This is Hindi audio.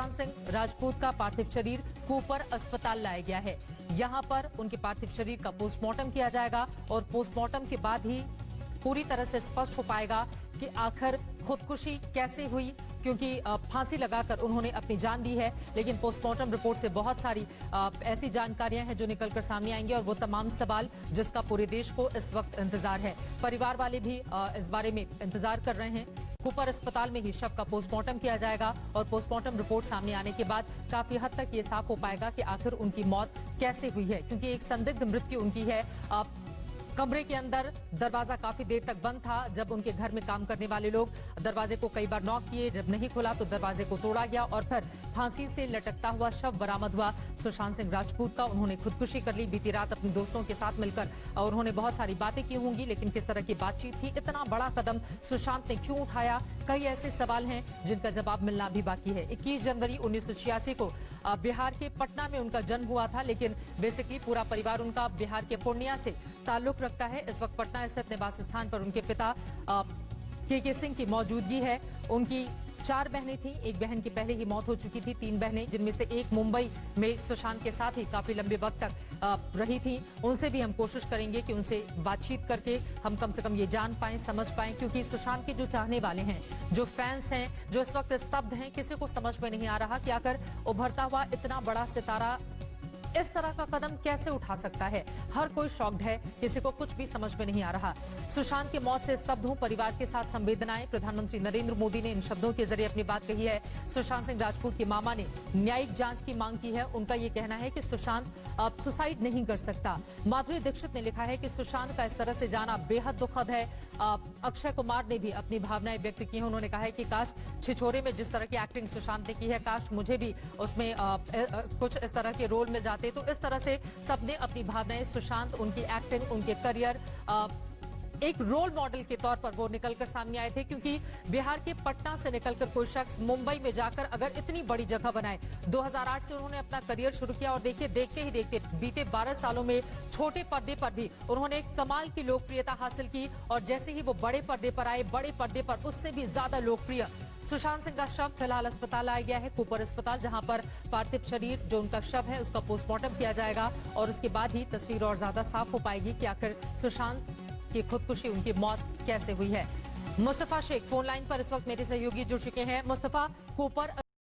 सुशांत सिंह राजपूत का पार्थिव शरीर कूपर अस्पताल लाया गया है। यहां पर उनके पार्थिव शरीर का पोस्टमार्टम किया जाएगा और पोस्टमार्टम के बाद ही पूरी तरह से स्पष्ट हो पाएगा कि आखिर खुदकुशी कैसे हुई, क्योंकि फांसी लगाकर उन्होंने अपनी जान दी है। लेकिन पोस्टमार्टम रिपोर्ट से बहुत सारी ऐसी जानकारियां हैं जो निकलकर सामने आएंगी और वो तमाम सवाल जिसका पूरे देश को इस वक्त इंतजार है। परिवार वाले भी इस बारे में इंतजार कर रहे हैं। कूपर अस्पताल में ही शव का पोस्टमार्टम किया जाएगा और पोस्टमार्टम रिपोर्ट सामने आने के बाद काफी हद तक ये साफ हो पाएगा कि आखिर उनकी मौत कैसे हुई है, क्योंकि एक संदिग्ध मृत्यु उनकी है। कमरे के अंदर दरवाजा काफी देर तक बंद था। जब उनके घर में काम करने वाले लोग दरवाजे को कई बार नॉक किए, जब नहीं खुला तो दरवाजे को तोड़ा गया और फिर फांसी से लटकता हुआ शव बरामद हुआ सुशांत सिंह राजपूत का। उन्होंने खुदकुशी कर ली बीती रात अपने दोस्तों के साथ मिलकर और उन्होंने बहुत सारी बातें की होंगी, लेकिन किस तरह की बातचीत थी, इतना बड़ा कदम सुशांत ने क्यों उठाया, कई ऐसे सवाल हैं जिनका जवाब मिलना भी बाकी है। 21 जनवरी 1986 को बिहार के पटना में उनका जन्म हुआ था, लेकिन बेसिकली पूरा परिवार उनका बिहार के पूर्णिया से ताल्लुक रखता है। इस वक्त पटना स्थित निवास स्थान पर उनके पिता के सिंह की मौजूदगी है। उनकी 4 बहनें थीं, एक बहन की पहले ही मौत हो चुकी थी, 3 बहनें जिनमें से एक मुंबई में सुशांत के साथ ही काफी लंबे वक्त तक रही थी। उनसे भी हम कोशिश करेंगे कि उनसे बातचीत करके हम कम से कम ये जान पाएं, समझ पाएं, क्योंकि सुशांत के जो चाहने वाले हैं, जो फैंस हैं, जो इस वक्त स्तब्ध हैं, किसी को समझ में नहीं आ रहा कि आखिर उभरता हुआ इतना बड़ा सितारा इस तरह का कदम कैसे उठा सकता है। हर कोई शॉक्ड है, किसी को कुछ भी समझ में नहीं आ रहा। सुशांत की मौत से स्तब्ध हूं, परिवार के साथ संवेदनाएं। प्रधानमंत्री नरेंद्र मोदी ने इन शब्दों के जरिए अपनी बात कही है। सुशांत सिंह राजपूत की मामा ने न्यायिक जांच की मांग की है। उनका ये कहना है कि सुशांत अब सुसाइड नहीं कर सकता। माधुरी दीक्षित ने लिखा है कि सुशांत का इस तरह से जाना बेहद दुखद है। अक्षय कुमार ने भी अपनी भावनाएं व्यक्त की हैं। उन्होंने कहा है कि काश छिछोरे में जिस तरह की एक्टिंग सुशांत ने की है, काश मुझे भी उसमें कुछ इस तरह के रोल में जाते। तो इस तरह से सबने अपनी भावनाएं, सुशांत, उनकी एक्टिंग, उनके करियर, एक रोल मॉडल के तौर पर वो निकलकर सामने आए थे, क्योंकि बिहार के पटना से निकलकर कोई शख्स मुंबई में जाकर अगर इतनी बड़ी जगह बनाए। 2008 से उन्होंने अपना करियर शुरू किया और देखिए देखते ही देखते बीते 12 सालों में छोटे पर्दे पर भी उन्होंने कमाल की लोकप्रियता हासिल की और जैसे ही वो बड़े पर्दे पर आए, बड़े पर्दे पर उससे भी ज्यादा लोकप्रिय सुशांत सिंह का शव फिलहाल अस्पताल आया गया है, कूपर अस्पताल, जहां पर पार्थिव शरीर जो उनका शव है उसका पोस्टमार्टम किया जाएगा और उसके बाद ही तस्वीर और ज्यादा साफ हो पाएगी कि आखिर सुशांत की खुदकुशी, उनकी मौत कैसे हुई है। मुस्तफा शेख फोन लाइन पर इस वक्त मेरे सहयोगी जुड़ चुके हैं। मुस्तफा, कूपर